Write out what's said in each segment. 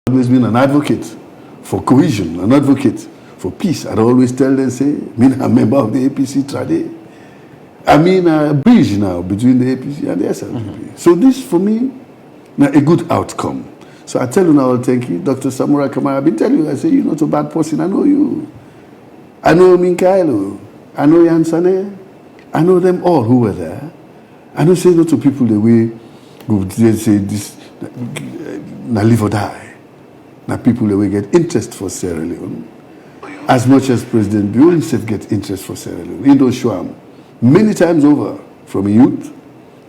always been an advocate for cohesion, an advocate for peace. I'd always tell them, say, I'm a member of the APC Trade. I mean, a bridge now between the APC and the SLPP. So this, for me, now a good outcome. So I tell you now, thank you, Dr. Samura Kamara. I've been telling you, I say, you're not a bad person. I know you. I know Minkailo. I know Yansane. I know them all who were there. I don't say no to people the way they say this, now live or die. Now people the way get interest for Sierra Leone. As much as President Bio himself gets interest for Sierra Leone. He don't show him many times over, from a youth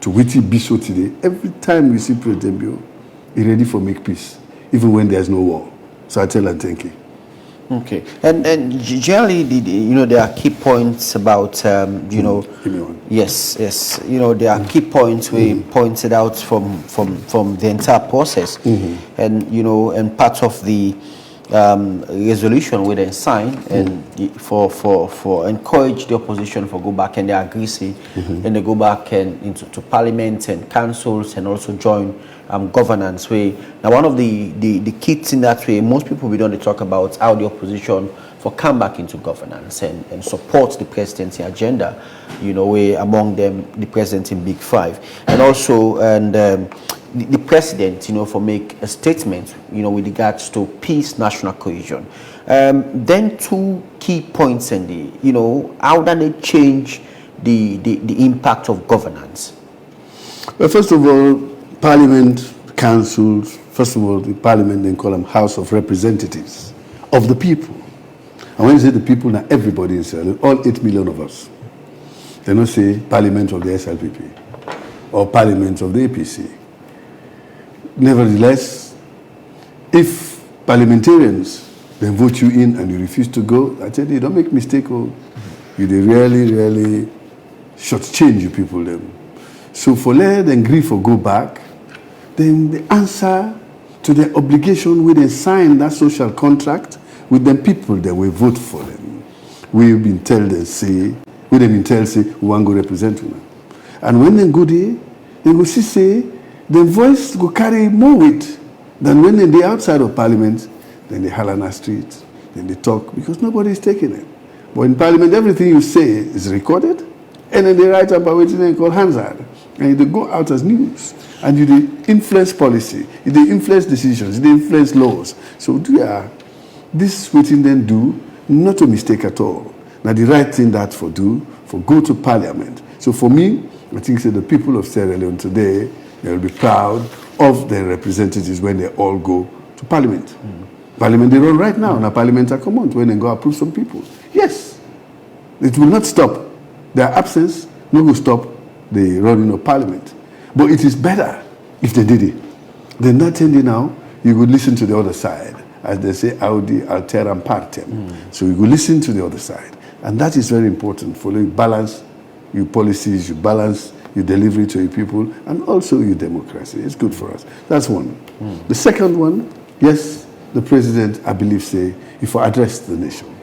to Witty Biso today. Every time we see President Bio, he's ready for make peace, even when there's no war. So I tell her thank you. Okay, and generally, there are key points about, yes, there are key points we pointed out from the entire process, and and part of the resolution we then sign and for encourage the opposition for go back and they agree, and they go back and into parliament and councils and also join governance way. Now one of the key thing that way most people we don't talk about how the opposition for come back into governance and support the presidency agenda, way among them the president in Big Five, and also the president, for make a statement, with regards to peace, national cohesion. Then two key points in the, how do they change the impact of governance? Well, first of all, Parliament, councils, first of all, the Parliament, they call them House of Representatives of the people. And when you say the people, now everybody in Sierra Leone, all 8 million of us. They don't say Parliament of the SLPP or Parliament of the APC. Nevertheless, if parliamentarians then vote you in and you refuse to go, I tell you, don't make mistake. You they really shortchange you people them. So for let them agree for go back, then the answer to the obligation we then sign that social contract with them people that will vote for them. We've been told them say, we want to represent them. And when they go there, they will say, the voice will carry more weight than when they're outside of Parliament, then they holler on the street, then they talk, because nobody is taking it. But in Parliament, everything you say is recorded, and then they write about what they call Hansard, and they go out as news, and you they influence policy, they influence decisions, they influence laws. So this what they then do, not a mistake at all. Now the right thing that for go to Parliament. So for me, I think the people of Sierra Leone today, they will be proud of their representatives when they all go to Parliament. Parliament they run right now. Now Parliament are common when they go approve some people. Yes, it will not stop their absence. No go stop the running of Parliament. But it is better if they did it. Then that thing now, you would listen to the other side, as they say, audi alteram partem. So you would listen to the other side, and that is very important for you balance your policies, you balance your delivery to your people, and also your democracy. It's good for us. That's one. The second one, yes, the president, I believe, say, if I address the nation.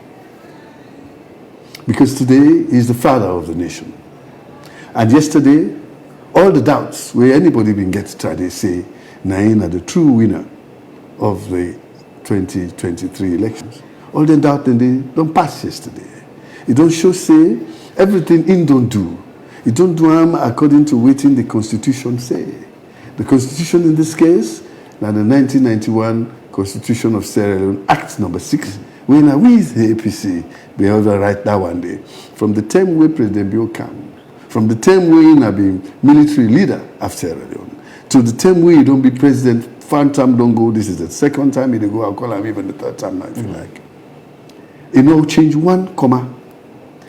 Because today he's the father of the nation. And yesterday, all the doubts where anybody been get tried, they say, Naina, the true winner of the 2023 elections. All the doubt, then they don't pass yesterday. It don't show, say, everything in don't do. It don't do them according to what the Constitution say. The Constitution in this case, now the 1991 Constitution of Sierra Leone, Act number 6, when we the APC, we have to write that one day. From the time where President Bio came, from the time when I be military leader of Sierra Leone, to the time where you don't be president, first time don't go, this is the second time you go, I'll call him even the third time now if you like. You know, change one comma.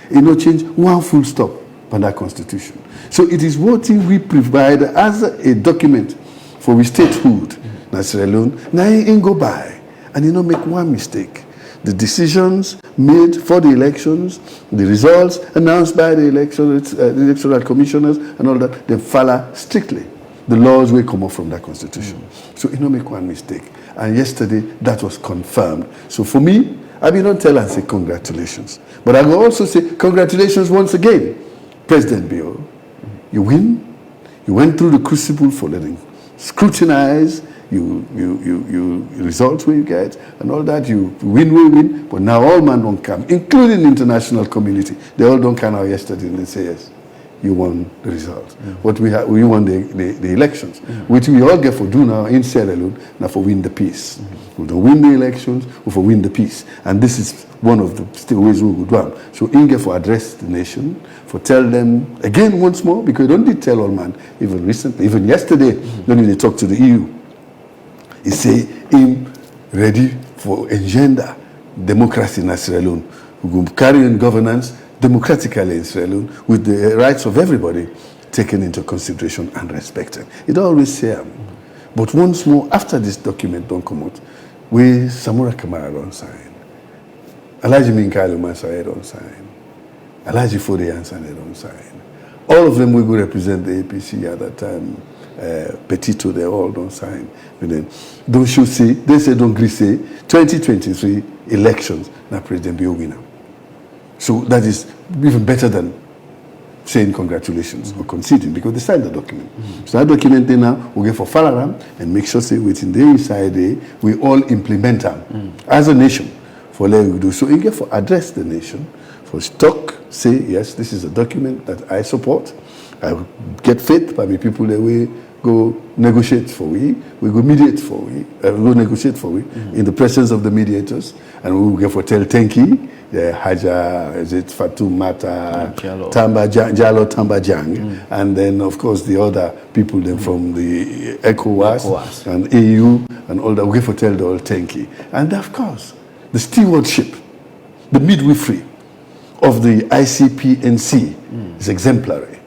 You know, change one full stop by that Constitution. So it is what we provide as a document for we statehood. Now Sierra Leone, now ain't go by. And you know, make one mistake. The decisions made for the elections, the results announced by the electoral commissioners and all that, they follow strictly the laws will come up from that Constitution. So you know, make one mistake. And yesterday, that was confirmed. So for me, I mean, don't tell and say congratulations. But I will also say congratulations once again. President Bio, you win. You went through the crucible for letting scrutinize, you results where you get, and all that, you win, but now all man don't come, including the international community. They all don't come out yesterday and they say, yes, you won the result. What we won the elections, which we all get for do now in Sierra Leone, now for win the peace. We don't win the elections, we for win the peace. And this is one of the still ways we would run. So Inge for address the nation, for tell them, again once more, because don't did tell all man, even recently, even yesterday, when they talk to the EU, he say him ready for engender democracy in Sierra Leone. We will carry on governance democratically in Sierra Leone with the rights of everybody taken into consideration and respected. It always say, but once more, after this document don't come out, we Samura Kamara don't sign, Alhaji Minkalu Masaye don't sign, Alhaji Fode Ansane don't sign. All of them will go represent the APC at that time. Petito, they all don't sign. But then, don't you see? They say don't agree. Say 2023 elections, now President be a winner. So that is even better than saying congratulations or conceding, because they signed the document. So that document then now we get for Falaram and make sure say within the inside day we all implement them as a nation for let we do. So you get for address the nation, for stock, say yes, this is a document that I support. I get faith by the people that we go negotiate for we go mediate for we go negotiate for we in the presence of the mediators, and we will get for tell Tenki, Haja, is it Fatumata, Jalo Tambajang, and then of course the other people then from the ECOWAS and EU and all that, we get for tell the old Tenki. And of course, the stewardship, the midwifery of the ICPNC is exemplary.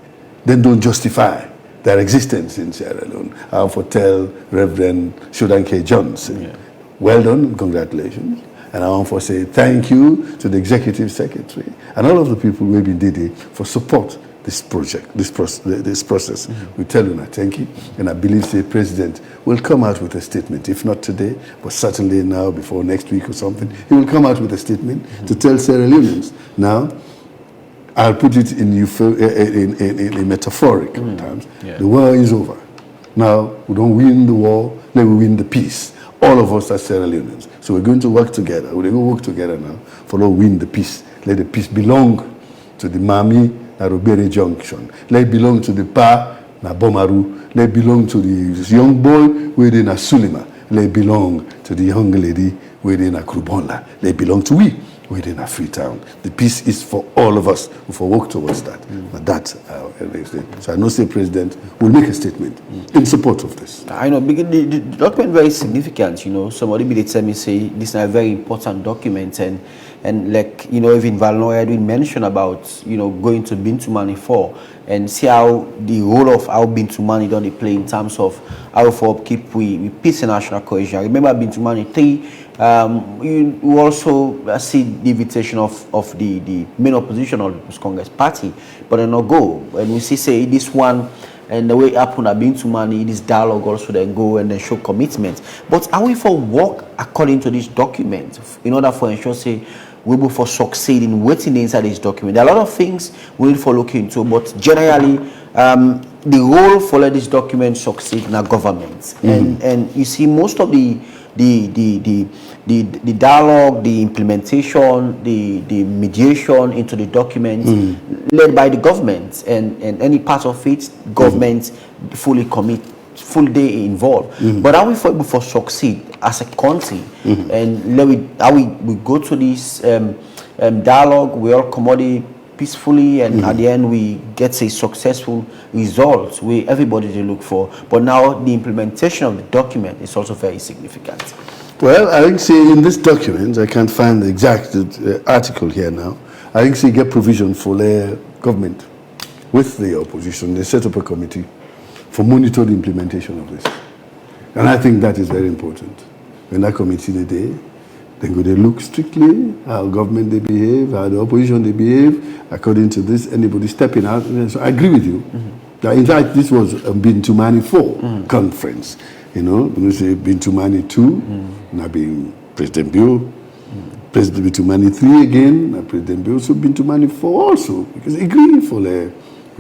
Then don't justify their existence in Sierra Leone. I for tell Reverend Shodan K. Johnson, well done, congratulations. And I want to say thank you to the Executive Secretary and all of the people who have been did it for support this project, this process. We tell you now, thank you. And I believe the President will come out with a statement, if not today, but certainly now before next week or something. He will come out with a statement to tell Sierra Leoneans. Now, I'll put it in metaphorical terms. The war is over. Now, we don't win the war, then we win the peace. All of us are Sierra Leoneans. So we're going to work together. We're going to work together now for all win the peace. Let the peace belong to the Mami Narobere Junction. Let it belong to the Pa na Bomaru. Let it belong to the young boy within a Sulima. Let it belong to the young lady within a Krubonla. Let it belong to we within a Freetown. The peace is for all of us who for work towards that. But that's so I know the President will make a statement in support of this. I know, because the document very significant, you know. Somebody be tell me say this is a very important document, and like, you know, even Valnoy did mention about, you know, going to Bintumani 4 and see how the role of how Bintumani don't play in terms of how for upkeep we peace and national cohesion. I remember Bintumani 3. You also see the invitation of the main opposition of the Congress Party, but they not go. And we see say this one and the way it happened at Bintumani, this dialogue also then go and then show commitment. But are we for work according to this document in order for ensure say we will for succeed in waiting inside this document? There are a lot of things we need for looking into, but generally the role for let this document succeed in our government. And you see most of the dialogue, the implementation, the mediation into the document led by the government, and any part of it, government fully commit, full day involved. But how we able for succeed as a country, and how we go to this dialogue, we all commodity peacefully, and at the end we get a successful result where everybody to look for. But now the implementation of the document is also very significant. Well, I think see in this document, I can't find the exact article here now. I think see get provision for the government with the opposition. They set up a committee for monitor the implementation of this, and I think that is very important. When that committee they go they look strictly how government they behave, how the opposition they behave, according to this, anybody stepping out. So I agree with you. That in fact, this was a Bintumani 4 conference. You know, we say Bintumani 2, now being President Bio, President Bintumani 3 again, now President Bio, so Bintumani 4 also. Because we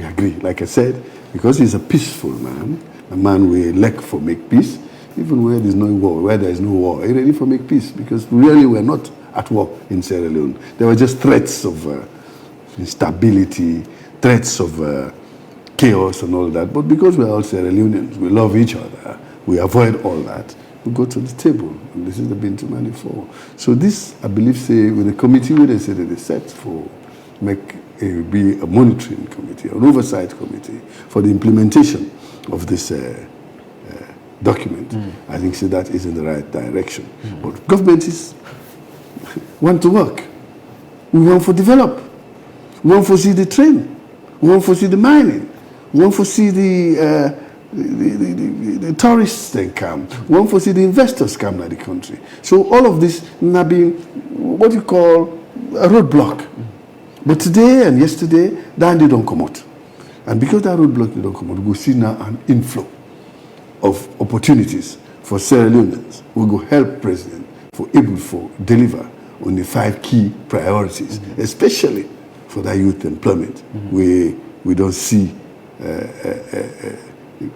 agree, like I said, because he's a peaceful man, a man we elect for make peace. even where there's no war, where there is no war, are you ready for make peace? Because really we're not at war in Sierra Leone. There were just threats of instability, threats of chaos and all that. But because we're all Sierra Leoneans, we love each other, we avoid all that, we go to the table. And this is the Bintu Manifold. So this, I believe, say, with the committee where they said that they set for be a monitoring committee, an oversight committee for the implementation of this document. I think so that is in the right direction. But government want to work. We want to develop. We want to see the train. We want to see the mining. We want to see the tourists then come. We want to see the investors come to the country. So all of this now being what you call a roadblock. But today and yesterday, they don't come out. And because that roadblock they don't come out, we see now an inflow of opportunities for Sierra Leoneans. We go help President for able to deliver on the 5 key priorities, especially for that youth employment. We don't see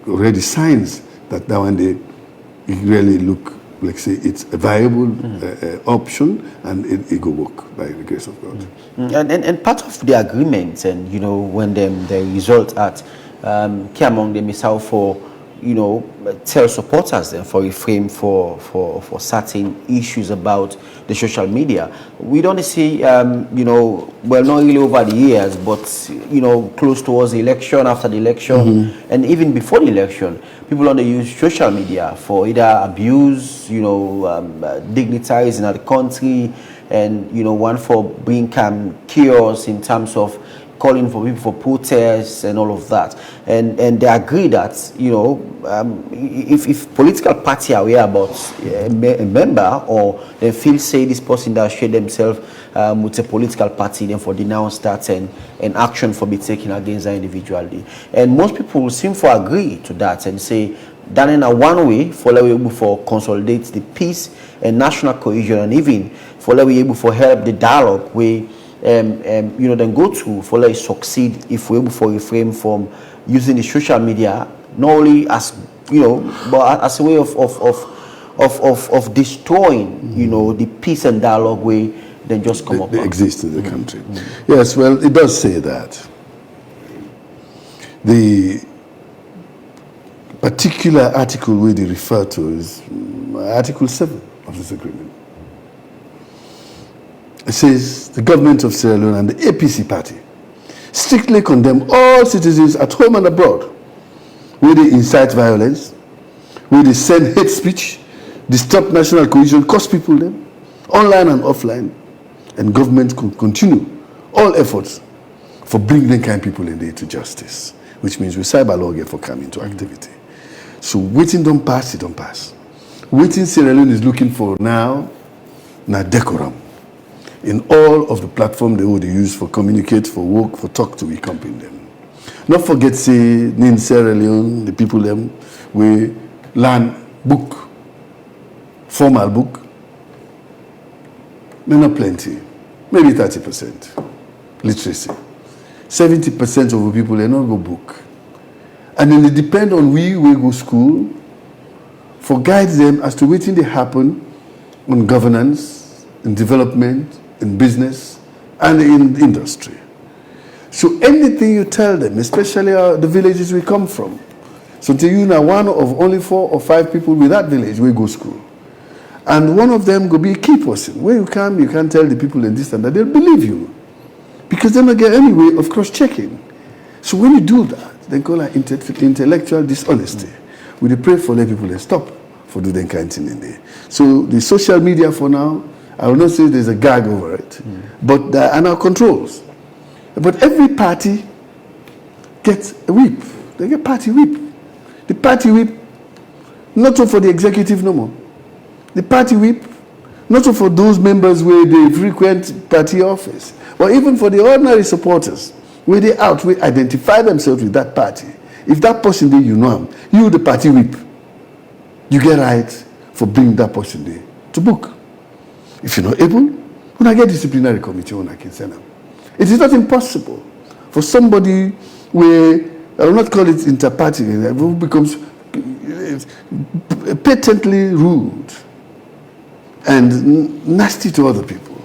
already signs that now and they really look like say it's a viable option, and it will work by the grace of God. And part of the agreement, and when the result at key among them is how for tell supporters then for refrain for certain issues about the social media. We don't see well, not really over the years, but close towards the election, after the election, and even before the election, people only use social media for either abuse, dignitaries in the country, and one for bringing chaos in terms of calling for people for protests and all of that, and they agree that if political party are aware about a member, or they feel say this person that share themselves with a political party, then for denounce that and action for be taken against that individually. And most people seem to agree to that and say that in a one way for able for consolidate the peace and national cohesion, and even for able for help the dialogue where then go to for let it succeed if we're able to refrain from using the social media not only as but as a way of destroying the peace and dialogue way then just come up. They exist in the country. Yes, well, it does say that the particular article we refer to is Article 7 of this agreement. It says the government of Sierra Leone and the APC party strictly condemn all citizens at home and abroad where they incite violence, where they send hate speech, disturb national cohesion, cause people them, online and offline, and government could continue all efforts for bringing them kind of people in there to justice, which means we cyber law get for come into activity. So waiting don't pass, it don't pass. Waiting Sierra Leone is looking for now decorum. In all of the platform they would use for communicate, for work, for talk to, we accompany them. Not forget, say, in Sierra Leone, the people them, we learn book, formal book, but not plenty, maybe 30% literacy. 70% of the people, they not go book. And then they depend on we go school for guide them as to what they happen on governance, in development, in business, and in industry. So anything you tell them, especially the villages we come from, so to you now one of only 4 or 5 people with that village will go school. And one of them will be a key person. Where you can't tell the people in this and that, they'll believe you. Because they don't get any way of cross-checking. So when you do that, they call it intellectual dishonesty. We pray for let people stop for doing kind of thing in there. So the social media for now, I will not say there's a gag over it, but there are now controls. But every party gets a whip. They get party whip. The party whip, not so for the executive no more. The party whip, not so for those members where they frequent party office, but even for the ordinary supporters, where they out, we identify themselves with that party. If that person there, you know him, you the party whip, you get right for bringing that person there to book. If you're not able, when I get disciplinary committee, when I can send them. It is not impossible for somebody where, I will not call it inter-party, who becomes patently rude and nasty to other people,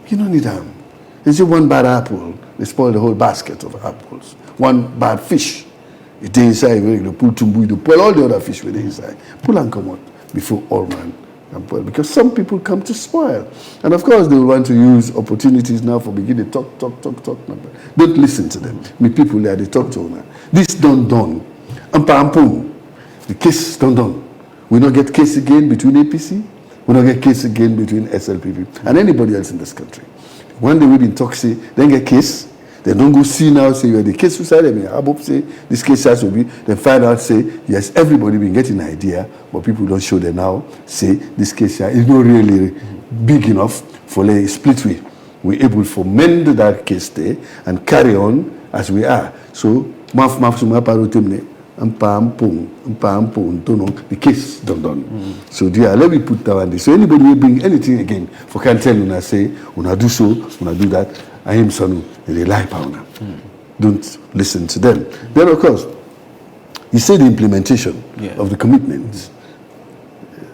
you don't need them. They say one bad apple, they spoil the whole basket of apples. One bad fish, it's inside, you pull tumbu, you pull all the other fish with the inside. Pull and come out before all man can pull. Because some people come to spoil. And of course, they will want to use opportunities now for beginning to talk. Don't listen to them. Me people there, they talk to them. This done. The case done. We don't get case again between APC. We don't get case again between SLPP and anybody else in this country. When they will be talk, say, then get case, they don't go see now, say, you're the case beside them. I hope, say, this case has to be, then find out, say, yes, everybody been getting an idea, but people don't show them now, say, this case here is not really big enough for a split way. We're able to mend that case there and carry on as we are. So, the case done. So dear, let me put that on this. So anybody will bring anything again for can tell you say, una do so, una do that, I am son, they lie power. Don't listen to them. Then of course, you say the implementation of the commitments.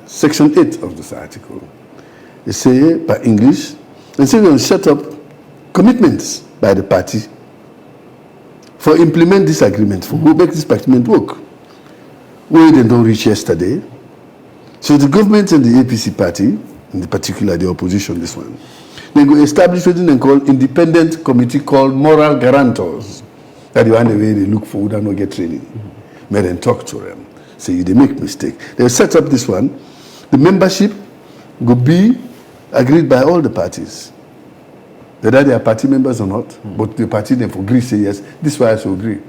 Section 8 of this article. They say by English, they say we're going to set up commitments by the party for implement this agreement, for go make this agreement work. Where they don't reach yesterday. So the government and the APC party, in particular the opposition, this one, they go establish what they call independent committee called moral guarantors. That the one the way they look for, would not get training. May then talk to them. Say they make mistake. They'll set up this one. The membership will be agreed by all the parties. Whether they are party members or not, but the party then agree, say yes, this way I should agree.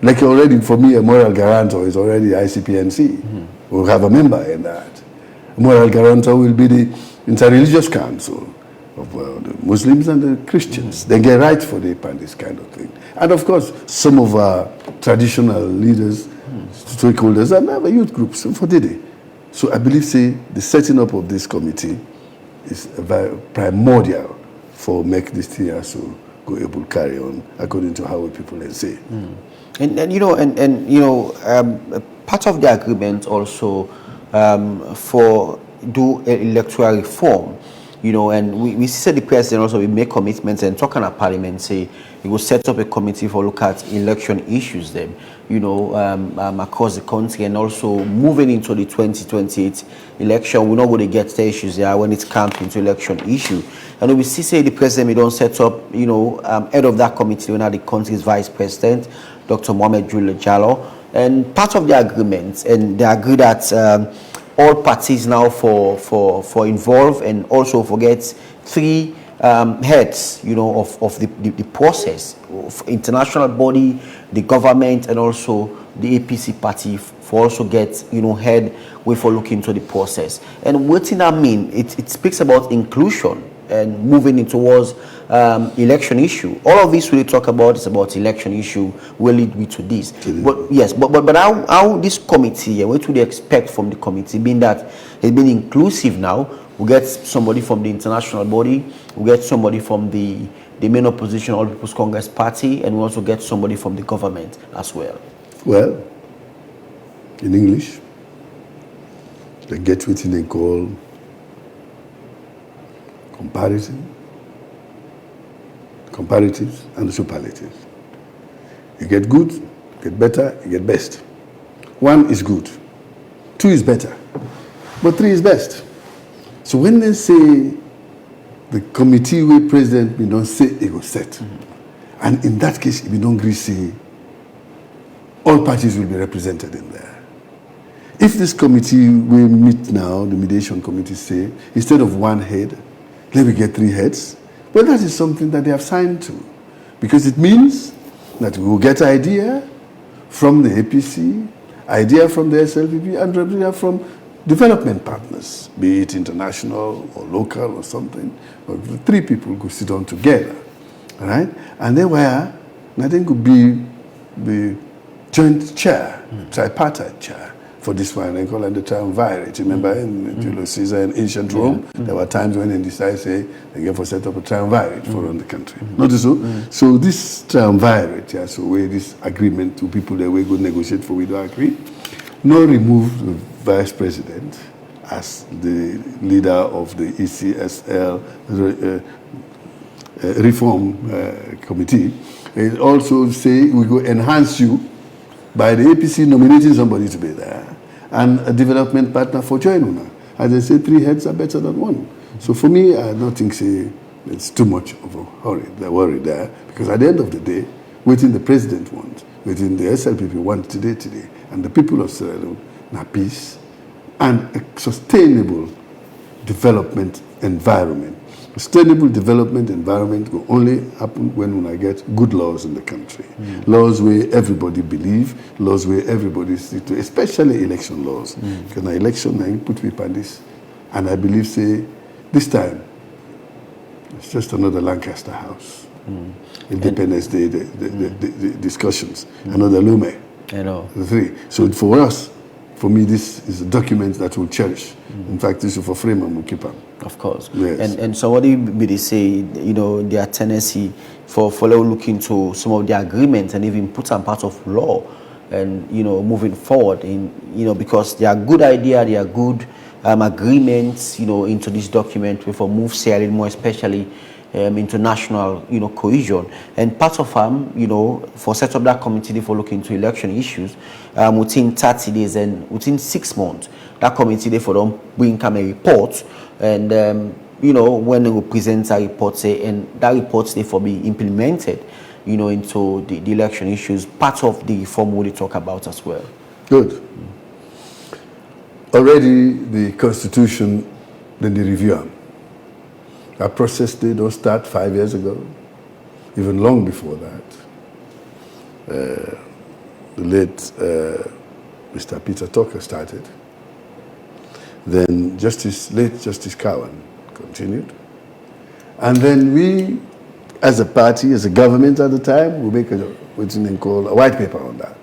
Like already, for me, a moral guarantor is already ICPNC. We'll have a member in that. A moral guarantor will be the interreligious council of the Muslims and the Christians. They get right for this kind of thing. And of course, some of our traditional leaders, stakeholders, and our youth groups for Dede. So I believe, say, the setting up of this committee is very primordial for make this thing so go able to carry on according to how people say. And part of the agreement also for do electoral reform, and we see the president also we make commitments and talking at parliament say he will set up a committee for look at election issues then, across the country, and also moving into the 2028 election. We're not going to get the issues there when it comes into election issue. And we see say the president we don't set up, head of that committee when the country's vice president, Dr. Mohamed Jule Jallo, and part of the agreement, and they agree that all parties now for involved, and also forget three heads, of the process, of international body, the government, and also the APC party for also get head way for looking into the process. And what does that mean? It speaks about inclusion and moving in towards election issue. All of this we talk about is about election issue will lead me to this. But yes, but how this committee, what would they expect from the committee, being that it's been inclusive now? We get somebody from the international body, we get somebody from the main opposition, All People's Congress Party, and we also get somebody from the government as well. Well, in English, they get what they call comparatives and superlatives. You get good, you get better, you get best. 1 is good, 2 is better, but 3 is best. So when they say the committee where president we don't say it will set, and in that case we don't agree say all parties will be represented in there. If this committee will meet now, the mediation committee say instead of 1 head, let me get 3 heads. Well, that is something that they have signed to, because it means that we will get idea from the APC, idea from the SLPP, and idea from development partners, be it international or local or something. But the 3 people could sit down together, all right? And then nothing could be the joint chair, tripartite chair. For this one, they call it the triumvirate. Remember in Julius Caesar in ancient Rome, there were times when they decided, say, they get for set up a triumvirate for run the country. Notice so? So this triumvirate, so where this agreement to people that we go negotiate for, we don't agree. nor remove the vice president as the leader of the ECSL reform committee. It also say we go enhance you by the APC nominating somebody to be there and a development partner for joining. As I say, 3 heads are better than 1. So for me, I don't think it's too much of a worry there, because at the end of the day, within the president wants, within the SLPP want today, and the people of Sierra Leone, peace and a sustainable development environment. Sustainable development environment will only happen when I get good laws in the country. Laws where everybody believe, laws where everybody stick to, especially election laws. Because an election, I put people on this. And I believe, say, this time, it's just another Lancaster House. Independence Day, the discussions, another Leone. I know. The 3. So for me, this is a document that we'll cherish. In fact, this is for frame and we'll keep them. Of course. Yes. And so what do you say, their tendency for looking to some of the agreements and even put some part of law and, moving forward because they are good idea, they are good agreements, into this document for move Sierra Leone more especially into national, cohesion. And part of for set up that committee for looking into election issues within 30 days and within 6 months, that committee for them bring come a report and when they will present a report and that report they for be implemented, into the election issues, part of the reform we talk about as well. Good. Already the Constitution, then the review. That process did not start 5 years ago, even long before that. The late Mr. Peter Tucker started. Then late Justice Cowan continued. And then we, as a party, as a government at the time, we make what they call a white paper on that.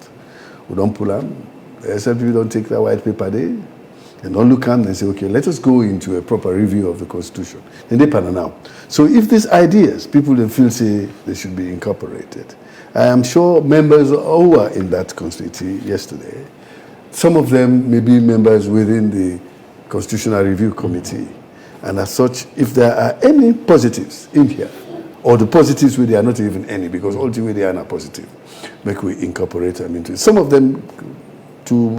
We don't pull them. The SLP don't take that white paper there. And don't look at them and say, okay, let us go into a proper review of the Constitution. And they pan out. So if these ideas, people then feel say they should be incorporated. I am sure members who were in that constituency yesterday, some of them may be members within the Constitutional Review Committee. And as such, if there are any positives in here, or the positives where there are not even any, because ultimately they are not positive, make we incorporate them into it. Some of them to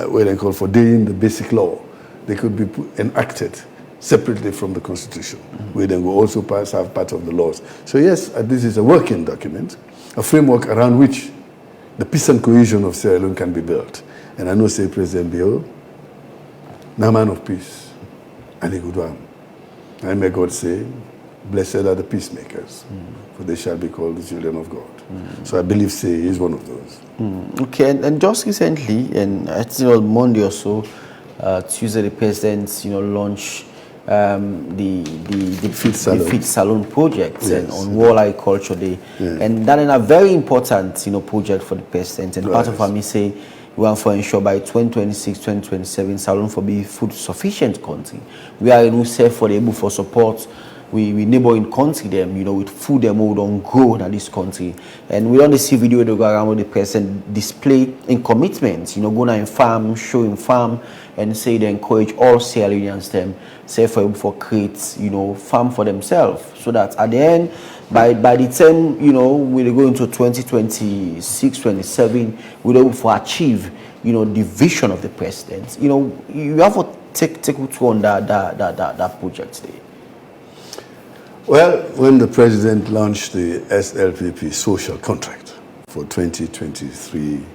what they call for dating the basic law, they could be enacted separately from the Constitution, where then will also have part of the laws. So yes, this is a working document, a framework around which the peace and cohesion of Sierra Leone can be built. And I know, say, President Bio, now man of peace, and a good one. And may God say, blessed are the peacemakers, for they shall be called the children of God. So I believe, say, he's one of those. Okay, and just recently, and I think on Monday or so, Tuesday, the president, launched the Feed Salone project, yes, and on World Agriculture Day, and that is a very important project for the president. And part of what me say, we want to ensure by 2026, 2027, Salone for be food sufficient country. We are in safe for the able for support. We neighboring country them, with food them who don't grow in this country. And we don't see video they go around with the president display in commitments, go in farm, show in farm, and say they encourage all Sierra Leoneans them, say for create, farm for themselves. So that at the end, by the time, we go into 2026, 27, we're able to achieve, the vision of the president. You have to take through on that project there. Well, when the president launched the SLPP social contract for 2023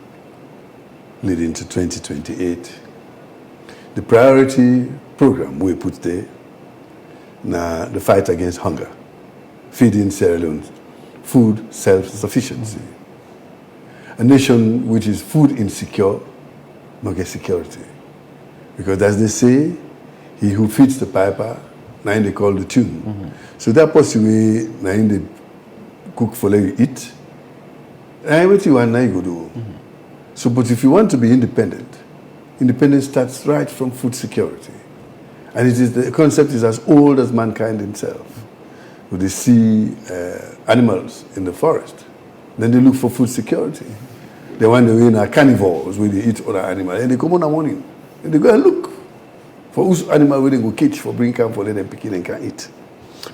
leading to 2028, the priority program we put there, now the fight against hunger, feeding Sierra Leone, food self-sufficiency. A nation which is food insecure, not get security. Because as they say, he who feeds the piper, now they call the tune. So that possibly now they cook for let you eat. And what you want now you go do. So but if you want to be independent, independence starts right from food security. And the concept is as old as mankind himself. When they see animals in the forest, then they look for food security. the one they in are carnivores where they eat other animals. And they come on the morning and they go and look for whose animal where they go catch for bring camp for let them pick it and can eat.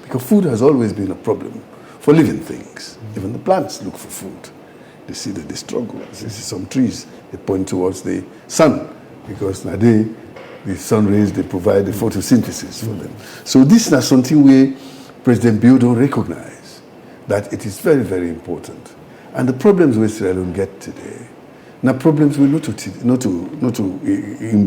Because food has always been a problem for living things. Even the plants look for food. They see that they struggle. They see some trees, they point towards the sun because now the sun rays, they provide the photosynthesis for them. So this is something where President Bill don't recognize that it is very, very important. And the problems we Sierra Leone get today, now problems we not to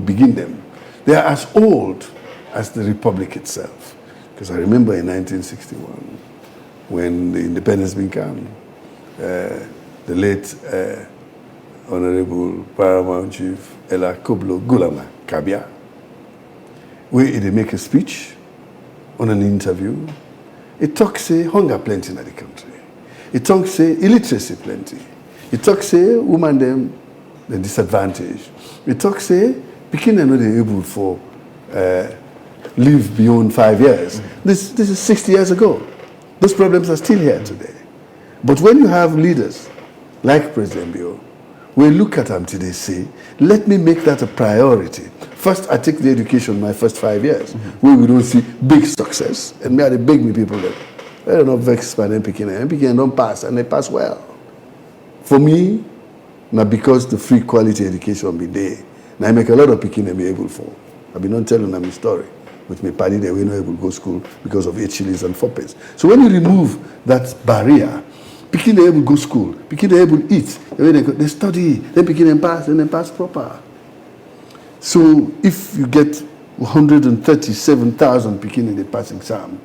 begin them. They are as old as the Republic itself. Because I remember in 1961, when the independence began, the late Honorable Paramount Chief Ella Koblo Gulama Kabia, where they make a speech on an interview. It talks say hunger plenty in the country. It talks say illiteracy plenty. It talks say women them the disadvantage. It talks say Pekin are not able for live beyond 5 years. This is 60 years ago. Those problems are still here today. But when you have leaders like President Bio, we look at them today say, let me make that a priority. First, I take the education my first 5 years, where we don't see big success. And me are the big me people that I don't know vex by them picking don't pass, and they pass well. For me, now because the free quality education be there, now I make a lot of picking and be able for. I've been not telling them a story. With me party, they were not able to go to school because of 8 shillings and 4 pence. So when you remove that barrier, Pekin they able to go to school, Pekin they able to eat, they study, then Pekin and then pass proper. So if you get 137,000 Pekin in the pass exam,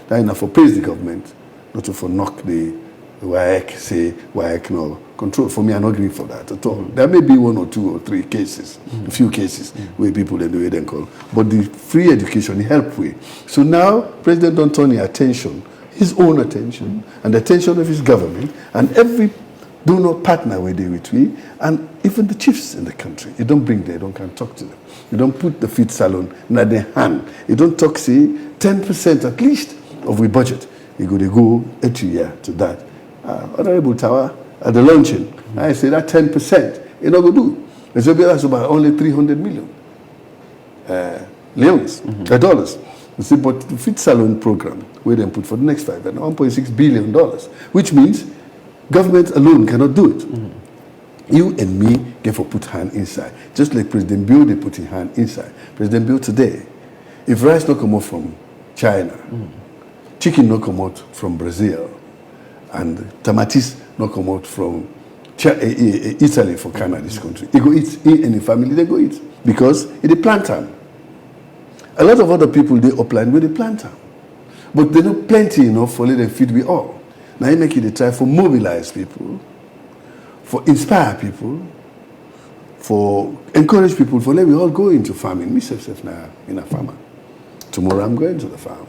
that enough for praise the government, not to for knock the WAEC, say WAEC no control. For me, I don't agree for that at all. There may be 1 or 2 or 3 cases, a few cases where people then the way they call. But the free education, the help way. So now, President don't turn his attention, his own attention, and the attention of his government, and every donor partner where they with we, and even the chiefs in the country. You don't bring them, you don't can talk to them. You don't put the feed salon in their hand. You don't talk, say, 10% at least of we budget. You go every year to that. Honorable Tower, at the launching, I say that 10%, you know, go do. It's about only 300 million leones, dollars. You see, but the Fit Salone program, where they put for the next 5 years, $1.6 billion, which means government alone cannot do it. You and me get for put hand inside. Just like President Bill, they put his hand inside. President Bill today, if rice not come out from China, chicken not come out from Brazil, and tomatis not come out from Italy for Canada, this country. They go eat in any family, they go eat. Because it's a plant time. A lot of other people, they upland where they plant time. But they're not plenty enough for let them feed we all. Now you make it a try for mobilize people, for inspire people, for encourage people, for let we all go into farming. Myself now in a farmer. Tomorrow I'm going to the farm.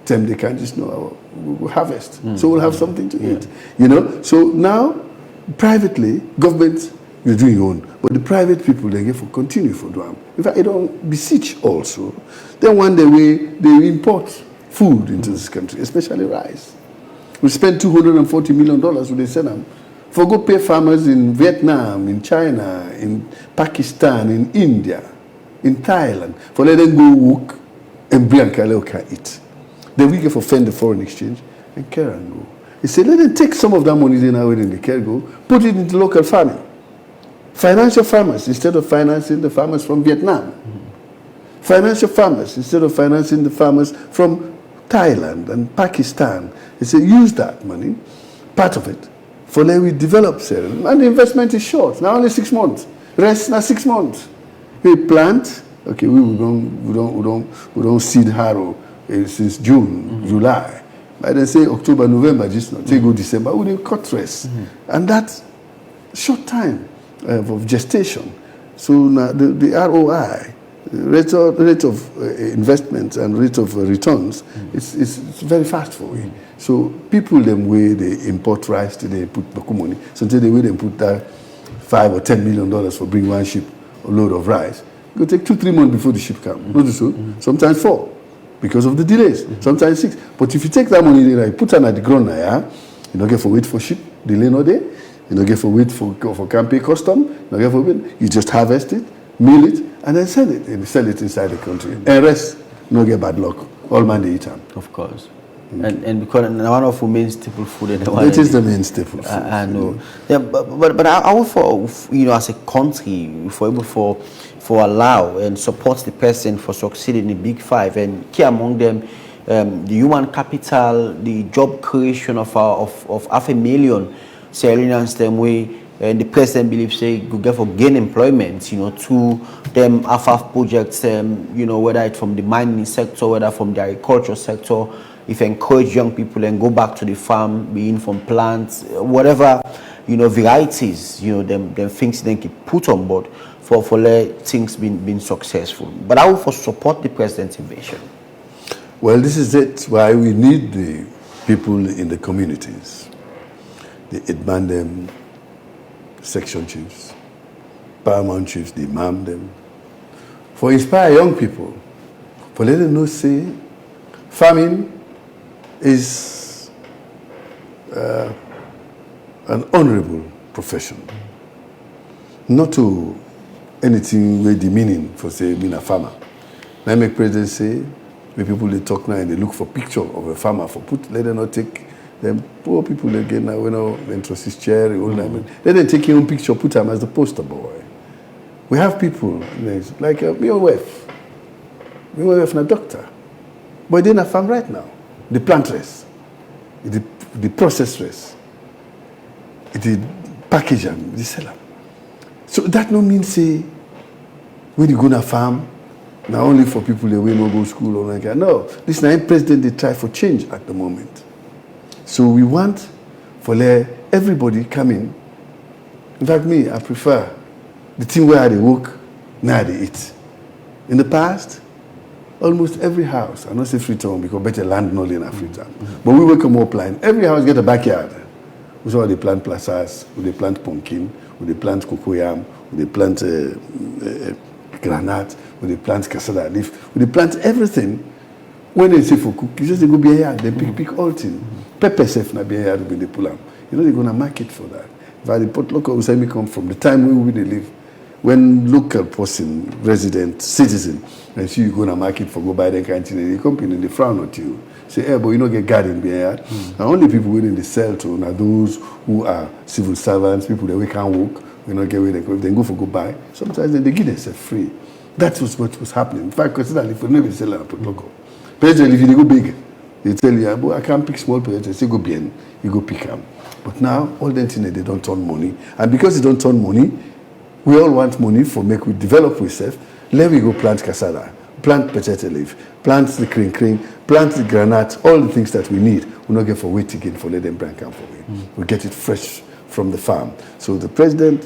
Them they can't just know we'll harvest. So we'll have something to eat. You know? So now, privately, government, you're doing your own. But the private people, they get for continue for them. In fact, they don't beseech also. Then one day they import food into this country, especially rice. We spend $240 million when they send them. For go pay farmers in Vietnam, in China, in Pakistan, in India, in Thailand, for let them go work and bring can eat. Then we get for fund the foreign exchange and care and go. He said, let them take some of that money they now in the care go, put it into local farming. Financial farmers instead of financing the farmers from Vietnam. Financial farmers instead of financing the farmers from Thailand and Pakistan. He said, use that money, part of it, for let we develop Sierra. And the investment is short, now only 6 months. Rest now 6 months. We plant, okay, we don't seed harrow since June, July. By then say October, November, just not. They go December, we didn't cut rest. And that short time of gestation. So now the ROI, rate of investment and rate of returns, it's very fast for we. So people them way they import rice today, put baku money. So today they put that $5 or $10 million for bring one ship a load of rice. It will take 2-3 months before the ship comes. Not so. Sometimes 4. Because of the delays, sometimes 6. But if you take that money, like, put it at the ground, you don't get for wait for ship, delay no day. You know, get for wheat for campaign custom. You know, get for wheat. You just harvest it, mill it, and then sell it. And sell it inside the country. And rest, no get bad luck. All man they eat them. Of course. And because one of the main staple food in the world. It is the main staple food. I know. Yeah, but I would for, you know, as a country, for able for allow and support the person for succeeding in the Big Five, and key among them, the human capital, the job creation of 500,000 Sierra Leoneans them way, and the president believes say could get for gain employment, you know, to them FF projects, you know, whether it's from the mining sector, whether from the agriculture sector, if encourage young people and go back to the farm, being from plants, whatever, you know, varieties, you know, them things they can put on board for let things being successful. But I will for support the president's invasion. Well, this is it. Why we need the people in the communities, the Idman section chiefs, paramount chiefs, the imam them, for inspire young people, for let them know say farming is an honorable profession, not to anything with the meaning for say being a farmer. Now make president say when people they talk now and they look for picture of a farmer for put, let them not take them poor people again now when interest his chair, let them take your own picture, put them as the poster boy. We have people like my wife and a doctor, but they're in a farm right now. The plant race, the process race, the package them, the sell them. So that no means say when you go to farm, not only for people that will not go to school or like that. No, this is president they try for change at the moment. So we want for let everybody come in. In fact, me, I prefer the team where they work, now they eat. In the past, almost every house, I don't say Freetown because better land not in Freetown, but we work a more plan. Every house get a backyard. We saw they plant plazas, they plant pumpkin, they plant cocoyam, they plant granite, they plant cassava leaf, they plant everything. When they say for cook, you just they go be here, they pick all things. Pepper safe na be here when they pull them. You know they're gonna market for that. If I report local Usami come from the time we live, when local person, resident, citizen, and see you go to market for go buy the canteen, they come in and they frown at you. Say, hey, but you don't get garden behind. And only people willing to sell to are those who are civil servants, people that we can't work, we don't get where they go. If they go for go buy, sometimes they give themselves free. That was what was happening. In fact, consider if we never sell a local. President, if you go big, they tell you, I can't pick small president, say go bien, you go pick them. But now, all that thing they don't turn money. And because they don't turn money, we all want money for make we develop ourselves. Let me go plant cassava, plant potato leaf, plant the cream, plant the granite, all the things that we need. We not get for wait again for let them bring come for we. We get it fresh from the farm. So the president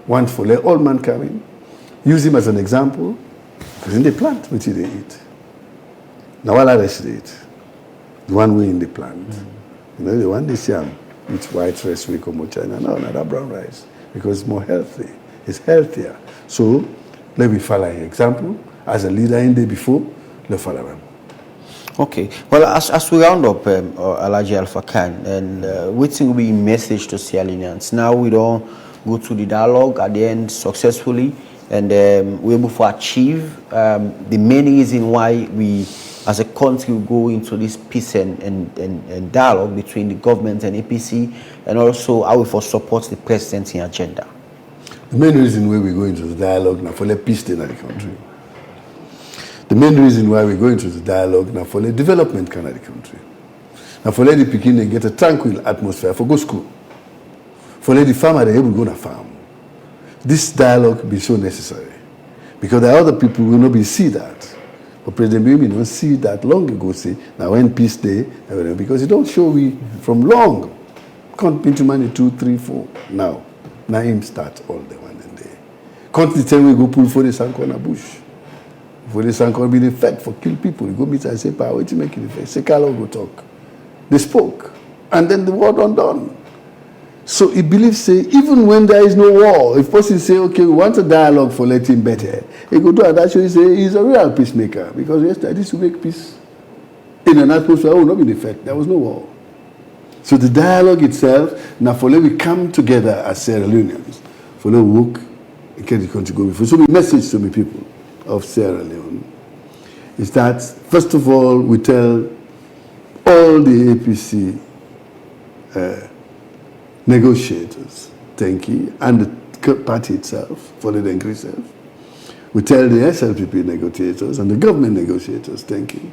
wants for let all man come in, use him as an example, because in the plant which they eat. Now all others they eat. The one way in the plant. You know, the one they see with white rice we come from China. No, not that brown rice. Because it's more healthy. It's healthier. So let me follow an example. As a leader in there before, let's follow them. Okay. Well, as we round up Alhaji Alpha Khan, and what will be message to Sierra Leoneans? Now we don't go through the dialogue at the end successfully, and we're able to achieve the main reason why we, as a country, go into this peace and dialogue between the government and APC, and also how we for support the president's agenda. The main reason why we go into the dialogue now for the peace in the country. The main reason why we go into the dialogue now for the development kind of the country. Now for let the Pekin get a tranquil atmosphere for go school. For let the farmer they able to go to farm. This dialogue be so necessary. Because the other people will not be see that. But President Baby don't see that long ago say now when peace day, because it don't show we from long. Can't be too many 2, 3, 4 now. Now him start all the one and day. Can't the time we go pull for the Sanko in a bush. For the Sanko be the fed for kill people. You go meet and say, "Pa, what you make it effect?" Say, "Carlo go talk." They spoke, and then the war done. So he believes say even when there is no war, if person say, "Okay, we want a dialogue for let him better," he go do and actually say he's a real peacemaker because yesterday this will make peace in an atmosphere. Oh, not be the fact there was no war. So the dialogue itself, now for let we come together as Sierra Leoneans, for let we work and get the country going. For so many message to me people of Sierra Leone is that, first of all, we tell all the APC negotiators, thank you, and the party itself, for the Dengri itself. We tell the SLPP negotiators and the government negotiators, thank you.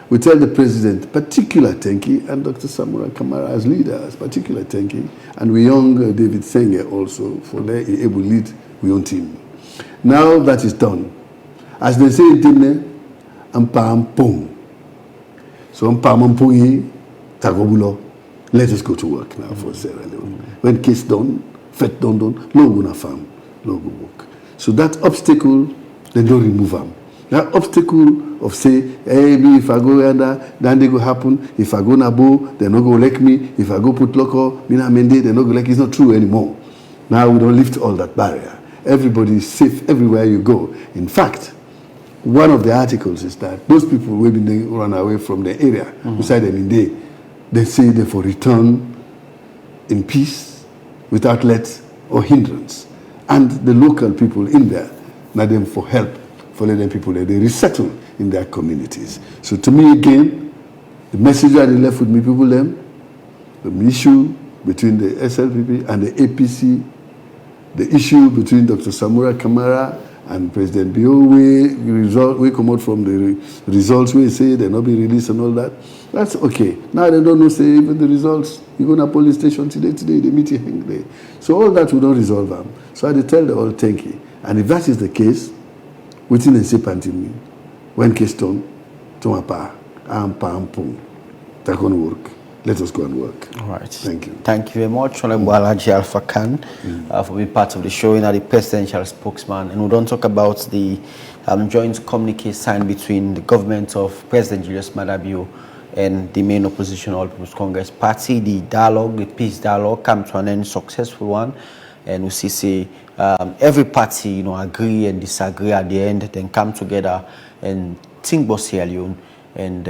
We tell the president, particular thank you, and Dr. Samura Kamara as leaders, particular thank you, and we young David Senge also for their able lead we own team. Now that is done, as they say in Timne, ampam pong. So ampam pongi tagobulo. Let us go to work now for Sierra Leone. When case done, fet done, no gonna farm, no go work. So that obstacle, they don't remove them. That obstacle of say, hey, me if I go yonder, then they go happen. If I go Nabo, they're not going to like me. If I go put loco, Mina Mende, they're not going to like. It's not true anymore. Now we don't lift all that barrier. Everybody is safe everywhere you go. In fact, one of the articles is that those people will be run away from the area beside them in day. They say they for return in peace, without let or hindrance. And the local people in there, now them for help, for letting people there, they resettle in their communities. So to me again, the message that they left with me people them, the issue between the SLPP and the APC, the issue between Dr. Samura Kamara and President Bio, we come out from the results, we say they're not being released and all that. That's okay. Now they don't know, say, even the results. You go to a police station today, they meet you hang there. So all that will not resolve them. So I tell the all thank you. And if that is the case, within a separate me, when case done, to my pa, pum, they're going to work. Let us go and work. All right. Thank you. Thank you very much, Honorable Alhaji Alpha Khan, for being part of the show. The presidential spokesman. And we don't talk about the joint communique signed between the government of President Julius Maada Bio and the main opposition, All People's Congress Party. The dialogue, the peace dialogue, came to an end, successful one. And we see every party, agree and disagree at the end, then come together and think about Sierra Leone and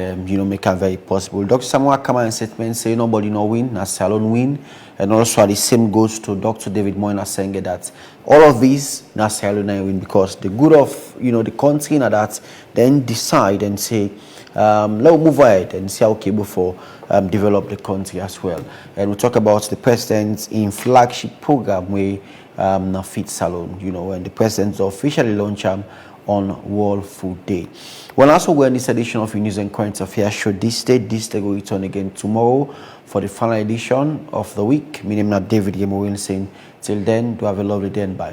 make it very possible. Dr. Samuel Kamara's statement say nobody no win, as Salone win, and also the same goes to Dr. David Moyna saying that all of these na Sierra Leone win because the good of the country na that then decide and say let's move ahead and see how cable for develop the country as well. And we talk about the president's in flagship program where na fit Salone, and the president officially launched on World Food Day. Well, also we're in this edition of News and Current Affairs show. This day will return again tomorrow for the final edition of the week. My name is David Yemo saying till then, do have a lovely day and bye.